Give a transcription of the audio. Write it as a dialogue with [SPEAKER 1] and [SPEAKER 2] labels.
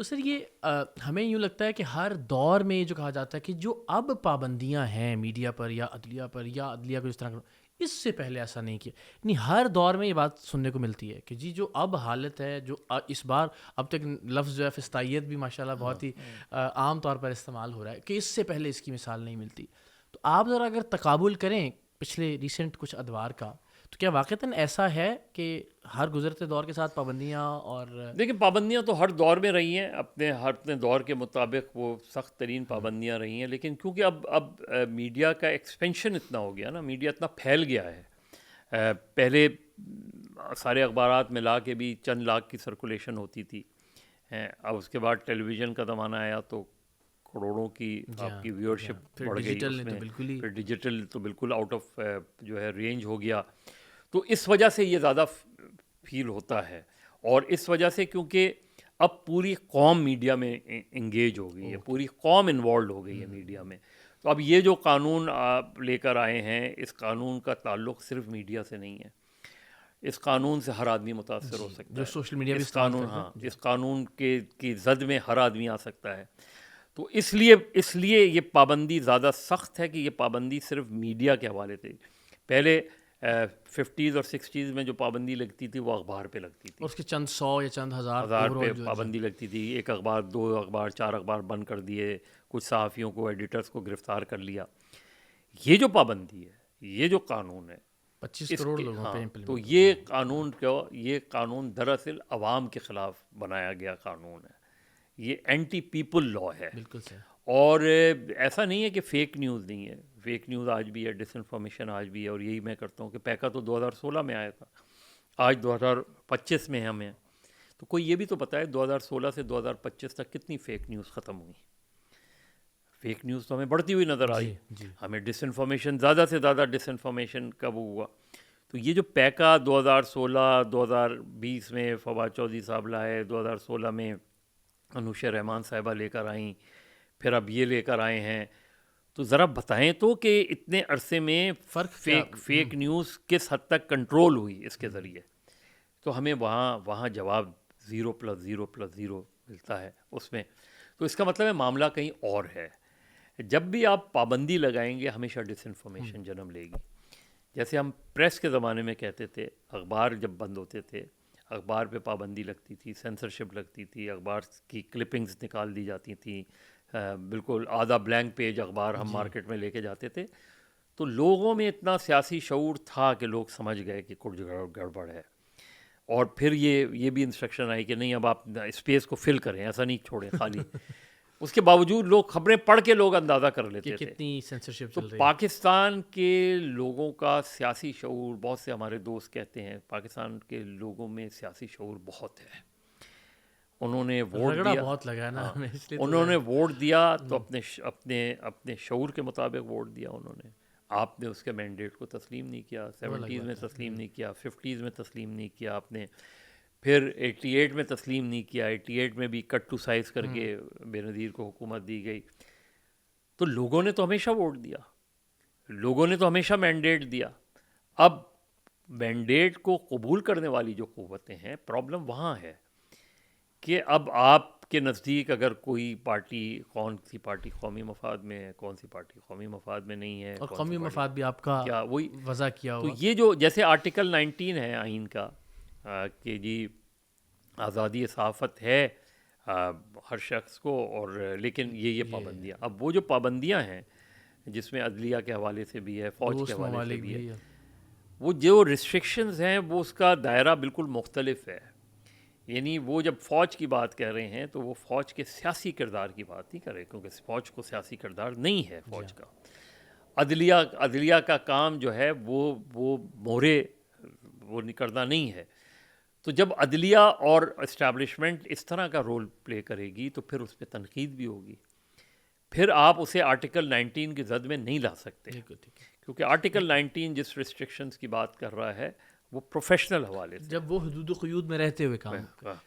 [SPEAKER 1] تو سر یہ ہمیں یوں لگتا ہے کہ ہر دور میں یہ جو کہا جاتا ہے کہ جو اب پابندیاں ہیں میڈیا پر یا عدلیہ کو اس طرح اس سے پہلے ایسا نہیں کیا. نہیں، ہر دور میں یہ بات سننے کو ملتی ہے کہ جی جو اب حالت ہے، جو اس بار اب تک لفظ جو ہے فستائیت بھی ماشاءاللہ بہت ہی عام طور پر استعمال ہو رہا ہے کہ اس سے پہلے اس کی مثال نہیں ملتی. تو آپ ذرا اگر تقابل کریں پچھلے ریسنٹ کچھ ادوار کا، تو کیا واقعتاً ایسا ہے کہ ہر گزرتے دور کے ساتھ پابندیاں اور
[SPEAKER 2] دیکھیں پابندیاں تو ہر دور میں رہی ہیں، اپنے دور کے مطابق وہ سخت ترین پابندیاں رہی ہیں، لیکن کیونکہ اب میڈیا کا ایکسپینشن اتنا ہو گیا نا، میڈیا اتنا پھیل گیا ہے. پہلے سارے اخبارات ملا کے بھی چند لاکھ کی سرکولیشن ہوتی تھی. اب اس کے بعد ٹیلی ویژن کا زمانہ آیا تو کروڑوں کی آپ کی ویورشپ بڑھ گئی اس میں. پھر ڈیجیٹل تو بالکل آؤٹ آف جو ہے رینج ہو گیا. تو اس وجہ سے یہ زیادہ فیل ہوتا ہے، اور اس وجہ سے کیونکہ اب پوری قوم میڈیا میں انگیج ہو گئی ہے، پوری قوم انوالوڈ ہو گئی ہے میڈیا میں. تو اب یہ جو قانون آپ لے کر آئے ہیں، اس قانون کا تعلق صرف میڈیا سے نہیں ہے. اس قانون سے ہر آدمی متاثر ہو سکتا
[SPEAKER 1] جو
[SPEAKER 2] ہے.
[SPEAKER 1] سوشل میڈیا بھی
[SPEAKER 2] اس
[SPEAKER 1] استعمال
[SPEAKER 2] قانون
[SPEAKER 1] کرتے ہیں.
[SPEAKER 2] اس قانون کی زد میں ہر آدمی آ سکتا ہے. تو اس لیے یہ پابندی زیادہ سخت ہے کہ یہ پابندی صرف میڈیا کے حوالے سے. پہلے 50s اور 60s میں جو پابندی لگتی تھی وہ اخبار پہ لگتی تھی،
[SPEAKER 1] اور اس کے چند سو یا چند ہزار
[SPEAKER 2] پہ پابندی لگتی تھی. ایک اخبار، 2 اخبار، 4 اخبار بند کر دیے، کچھ صحافیوں کو، ایڈیٹرز کو گرفتار کر لیا. یہ جو پابندی ہے، یہ جو قانون ہے
[SPEAKER 1] 25
[SPEAKER 2] اس
[SPEAKER 1] کروڑ
[SPEAKER 2] کے
[SPEAKER 1] لوگوں پہ
[SPEAKER 2] تو
[SPEAKER 1] امپلیمنٹ
[SPEAKER 2] یہ قانون دراصل عوام کے خلاف بنایا گیا قانون ہے. یہ اینٹی پیپل لا ہے.
[SPEAKER 1] بالکل صحیح.
[SPEAKER 2] اور ایسا نہیں ہے کہ فیک نیوز نہیں ہے، فیک نیوز آج بھی ہے، ڈس انفارمیشن آج بھی ہے. اور یہی میں کرتا ہوں کہ پیکا تو 2016 میں آیا تھا، آج 2025 میں ہم ہیں. تو کوئی یہ بھی تو بتائے 2016 سے 2025 تک کتنی فیک نیوز ختم ہوئی. فیک نیوز تو ہمیں بڑھتی ہوئی نظر آئی. ہمیں ڈس انفارمیشن، زیادہ سے زیادہ ڈس انفارمیشن کب ہوا. تو یہ جو پیکا 2016 2020 میں فواد چودھری صاحب لائے، 2016 میں انوشا رحمان صاحبہ لے کر آئیں، پھر اب یہ لے کر آئے ہیں. تو ذرا بتائیں تو کہ اتنے عرصے میں
[SPEAKER 1] فرق
[SPEAKER 2] فیک نیوز کس حد تک کنٹرول ہوئی اس کے ذریعے. تو ہمیں وہاں جواب 0+0+0 ملتا ہے اس میں. تو اس کا مطلب ہے معاملہ کہیں اور ہے. جب بھی آپ پابندی لگائیں گے ہمیشہ ڈس انفارمیشن جنم لے گی. جیسے ہم پریس کے زمانے میں کہتے تھے، اخبار جب بند ہوتے تھے، اخبار پہ پابندی لگتی تھی، سینسرشپ لگتی تھی، اخبار کی کلپنگز نکال دی جاتی تھیں، بالکل آدھا بلینک پیج اخبار ہم مارکیٹ میں لے کے جاتے تھے. تو لوگوں میں اتنا سیاسی شعور تھا کہ لوگ سمجھ گئے کہ کچھ گڑبڑ ہے. اور پھر یہ بھی انسٹرکشن آئی کہ نہیں اب آپ اسپیس کو فل کریں، ایسا نہیں چھوڑیں خالی. اس کے باوجود لوگ خبریں پڑھ کے لوگ اندازہ کر لیتے تھے
[SPEAKER 1] کتنی سینسرشپ
[SPEAKER 2] تو
[SPEAKER 1] چل رہی ہے.
[SPEAKER 2] پاکستان کے لوگوں کا سیاسی شعور، بہت سے ہمارے دوست کہتے ہیں پاکستان کے لوگوں میں سیاسی شعور بہت ہے. انہوں نے ووٹ دیا،
[SPEAKER 1] بہت لگا نا
[SPEAKER 2] انہوں نے ووٹ دیا تو اپنے شعور کے مطابق ووٹ دیا انہوں نے. آپ نے اس کے مینڈیٹ کو تسلیم نہیں کیا، 70s میں تسلیم نہیں کیا، 50s میں تسلیم نہیں کیا آپ نے، پھر 88 میں تسلیم نہیں کیا. 88 میں بھی کٹ ٹو سائز کر کے بے نظیر کو حکومت دی گئی. تو لوگوں نے تو ہمیشہ ووٹ دیا، لوگوں نے تو ہمیشہ مینڈیٹ دیا. اب مینڈیٹ کو قبول کرنے والی جو قوتیں ہیں، پرابلم وہاں ہے کہ اب آپ کے نزدیک اگر کوئی پارٹی، کون سی پارٹی قومی مفاد میں ہے، کون سی پارٹی قومی مفاد میں نہیں ہے،
[SPEAKER 1] اور
[SPEAKER 2] کون سی
[SPEAKER 1] قومی
[SPEAKER 2] پارٹی
[SPEAKER 1] مفاد بھی آپ کا
[SPEAKER 2] کیا وہی
[SPEAKER 1] وضع کیا
[SPEAKER 2] تو
[SPEAKER 1] ہوا.
[SPEAKER 2] یہ جو جیسے آرٹیکل 19 ہے آئین کا کہ جی آزادی صحافت ہے ہر شخص کو، اور لیکن یہ پابندیاں، اب وہ جو پابندیاں ہیں جس میں عدلیہ کے حوالے سے بھی ہے، فوج کے حوالے سے بھی ہے، وہ جو ریسٹرکشنز ہیں وہ اس کا دائرہ بالکل مختلف ہے. یعنی وہ جب فوج کی بات کہہ رہے ہیں تو وہ فوج کے سیاسی کردار کی بات نہیں کر رہے، کیونکہ فوج کو سیاسی کردار نہیں ہے فوج کا. عدلیہ کا کام جو ہے وہ مہرے وہ کرنا نہیں ہے. تو جب عدلیہ اور اسٹیبلشمنٹ اس طرح کا رول پلے کرے گی تو پھر اس پہ تنقید بھی ہوگی. پھر آپ اسے آرٹیکل 19 کی زد میں نہیں لا سکتے، کیونکہ آرٹیکل 19 جس ریسٹرکشنز کی بات کر رہا ہے وہ پروفیشنل حوالے سے،
[SPEAKER 1] جب وہ حدود و قیود میں رہتے ہوئے کام